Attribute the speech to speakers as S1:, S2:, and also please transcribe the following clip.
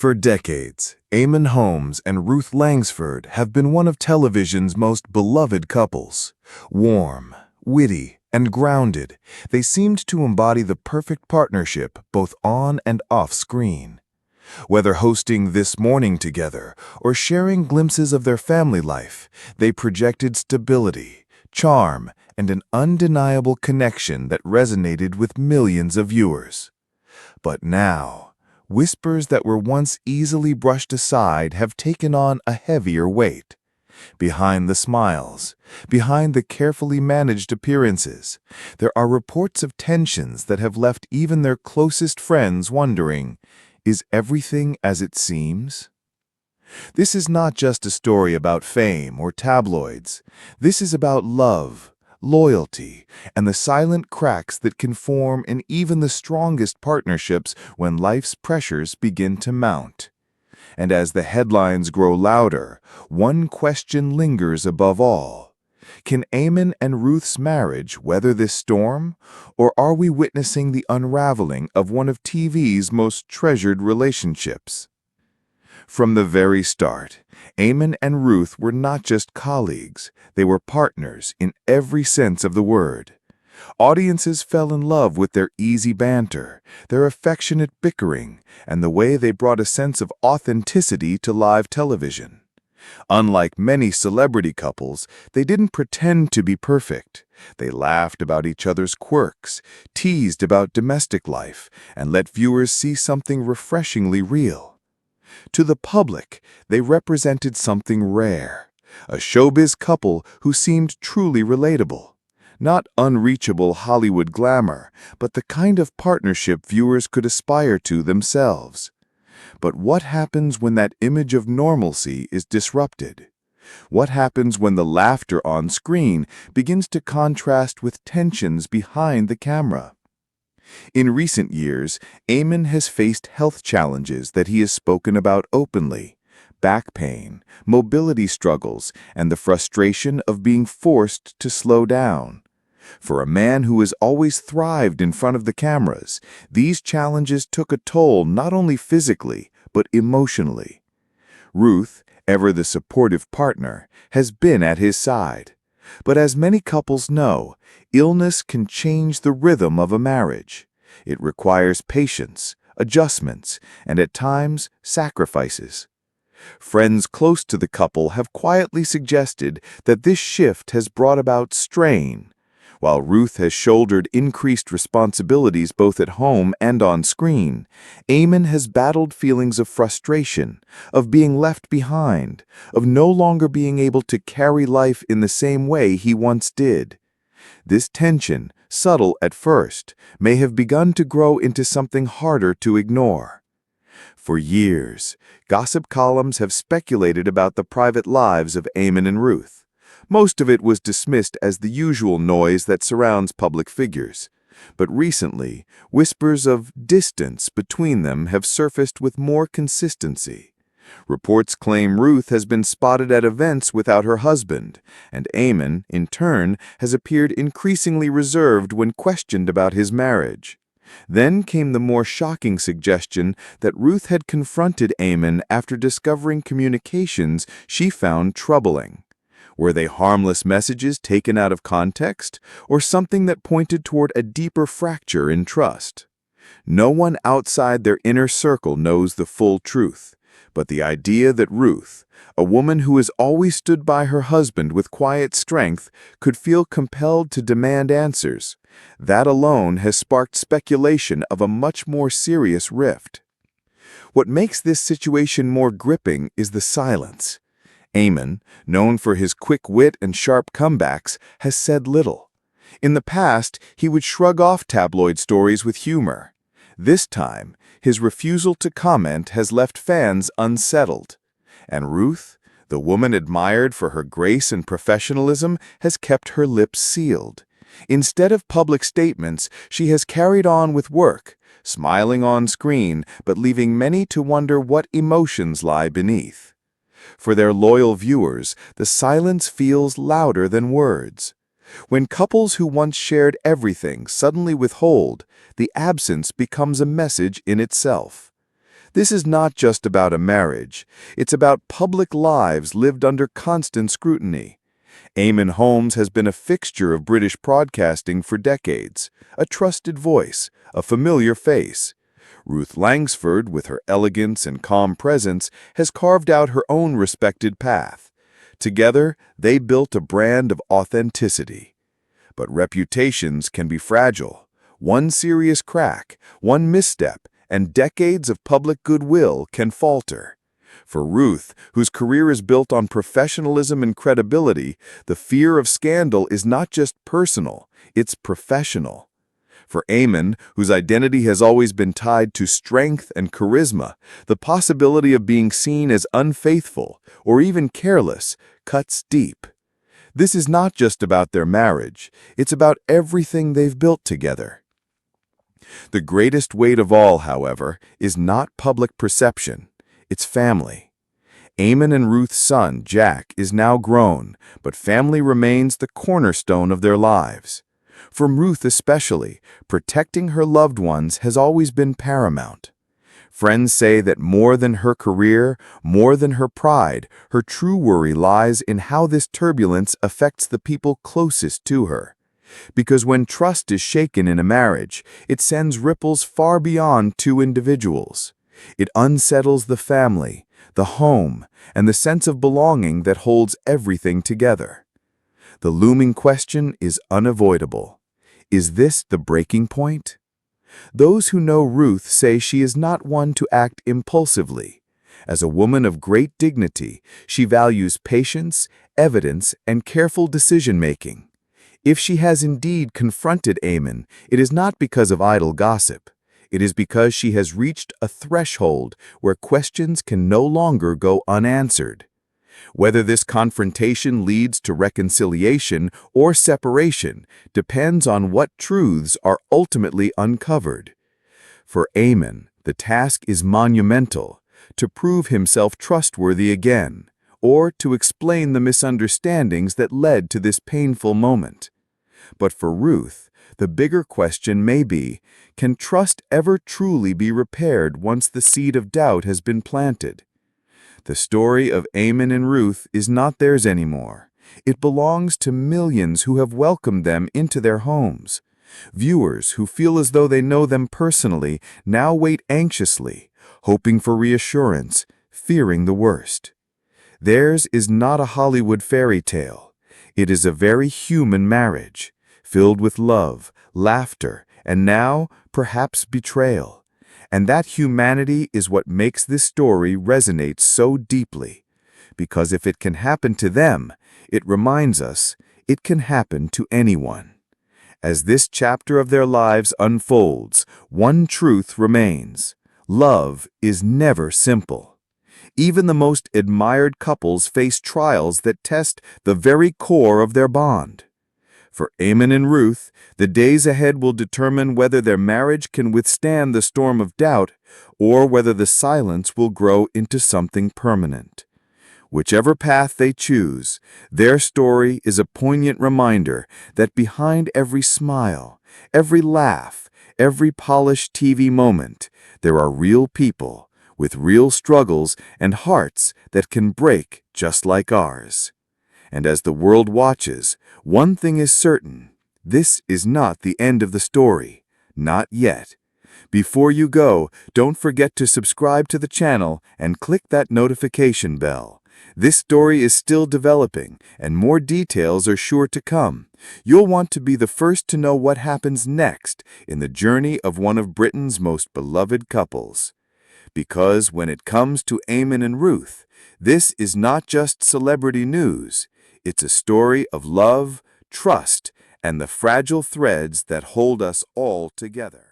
S1: For decades, Eamonn Holmes and Ruth Langsford have been one of television's most beloved couples. Warm, witty, and grounded, they seemed to embody the perfect partnership both on and off screen. Whether hosting This Morning together or sharing glimpses of their family life, they projected stability, charm, and an undeniable connection that resonated with millions of viewers. But now, whispers that were once easily brushed aside have taken on a heavier weight. Behind the smiles, behind the carefully managed appearances, there are reports of tensions that have left even their closest friends wondering, is everything as it seems? This is not just a story about fame or tabloids. This is about love, loyalty, and the silent cracks that can form in even the strongest partnerships when life's pressures begin to mount. And as the headlines grow louder, one question lingers above all. Can Eamonn and Ruth's marriage weather this storm, or are we witnessing the unraveling of one of TV's most treasured relationships? From the very start, Eamonn and Ruth were not just colleagues, they were partners in every sense of the word. Audiences fell in love with their easy banter, their affectionate bickering, and the way they brought a sense of authenticity to live television. Unlike many celebrity couples, they didn't pretend to be perfect. They laughed about each other's quirks, teased about domestic life, and let viewers see something refreshingly real. To the public, they represented something rare, a showbiz couple who seemed truly relatable. Not unreachable Hollywood glamour, but the kind of partnership viewers could aspire to themselves. But what happens when that image of normalcy is disrupted? What happens when the laughter on screen begins to contrast with tensions behind the camera? In recent years, Eamonn has faced health challenges that he has spoken about openly: back pain, mobility struggles, and the frustration of being forced to slow down. For a man who has always thrived in front of the cameras, these challenges took a toll not only physically, but emotionally. Ruth, ever the supportive partner, has been at his side. But as many couples know, illness can change the rhythm of a marriage. It requires patience, adjustments, and at times, sacrifices. Friends close to the couple have quietly suggested that this shift has brought about strain. While Ruth has shouldered increased responsibilities both at home and on screen, Eamonn has battled feelings of frustration, of being left behind, of no longer being able to carry life in the same way he once did. This tension, subtle at first, may have begun to grow into something harder to ignore. For years, gossip columns have speculated about the private lives of Eamonn and Ruth. Most of it was dismissed as the usual noise that surrounds public figures. But recently, whispers of distance between them have surfaced with more consistency. Reports claim Ruth has been spotted at events without her husband, and Eamonn, in turn, has appeared increasingly reserved when questioned about his marriage. Then came the more shocking suggestion that Ruth had confronted Eamonn after discovering communications she found troubling. Were they harmless messages taken out of context, or something that pointed toward a deeper fracture in trust? No one outside their inner circle knows the full truth, but the idea that Ruth, a woman who has always stood by her husband with quiet strength, could feel compelled to demand answers, that alone has sparked speculation of a much more serious rift. What makes this situation more gripping is the silence. Eamonn, known for his quick wit and sharp comebacks, has said little. In the past, he would shrug off tabloid stories with humor. This time, his refusal to comment has left fans unsettled. And Ruth, the woman admired for her grace and professionalism, has kept her lips sealed. Instead of public statements, she has carried on with work, smiling on screen, but leaving many to wonder what emotions lie beneath. For their loyal viewers, the silence feels louder than words. When couples who once shared everything suddenly withhold, the absence becomes a message in itself. This is not just about a marriage. It's about public lives lived under constant scrutiny. Eamonn Holmes has been a fixture of British broadcasting for decades, a trusted voice, a familiar face. Ruth Langsford, with her elegance and calm presence, has carved out her own respected path. Together, they built a brand of authenticity. But reputations can be fragile. One serious crack, one misstep, and decades of public goodwill can falter. For Ruth, whose career is built on professionalism and credibility, the fear of scandal is not just personal, it's professional. For Eamonn, whose identity has always been tied to strength and charisma, the possibility of being seen as unfaithful or even careless cuts deep. This is not just about their marriage, it's about everything they've built together. The greatest weight of all, however, is not public perception, it's family. Eamonn and Ruth's son, Jack, is now grown, but family remains the cornerstone of their lives. For Ruth especially, protecting her loved ones has always been paramount. Friends say that more than her career, more than her pride, her true worry lies in how this turbulence affects the people closest to her. Because when trust is shaken in a marriage, it sends ripples far beyond two individuals. It unsettles the family, the home, and the sense of belonging that holds everything together. The looming question is unavoidable. Is this the breaking point? Those who know Ruth say she is not one to act impulsively. As a woman of great dignity, she values patience, evidence, and careful decision-making. If she has indeed confronted Eamonn, it is not because of idle gossip. It is because she has reached a threshold where questions can no longer go unanswered. Whether this confrontation leads to reconciliation or separation depends on what truths are ultimately uncovered. For Eamonn, the task is monumental: to prove himself trustworthy again, or to explain the misunderstandings that led to this painful moment. But for Ruth, the bigger question may be, can trust ever truly be repaired once the seed of doubt has been planted? The story of Eamonn and Ruth is not theirs anymore. It belongs to millions who have welcomed them into their homes. Viewers who feel as though they know them personally now wait anxiously, hoping for reassurance, fearing the worst. Theirs is not a Hollywood fairy tale. It is a very human marriage, filled with love, laughter, and now, perhaps, betrayal. And that humanity is what makes this story resonate so deeply. Because if it can happen to them, it reminds us it can happen to anyone. As this chapter of their lives unfolds, one truth remains: love is never simple. Even the most admired couples face trials that test the very core of their bond. For Eamonn and Ruth, the days ahead will determine whether their marriage can withstand the storm of doubt or whether the silence will grow into something permanent. Whichever path they choose, their story is a poignant reminder that behind every smile, every laugh, every polished TV moment, there are real people with real struggles and hearts that can break just like ours. And as the world watches, one thing is certain: this is not the end of the story. Not yet. Before you go, don't forget to subscribe to the channel and click that notification bell. This story is still developing, and more details are sure to come. You'll want to be the first to know what happens next in the journey of one of Britain's most beloved couples. Because when it comes to Eamonn and Ruth, this is not just celebrity news. It's a story of love, trust, and the fragile threads that hold us all together.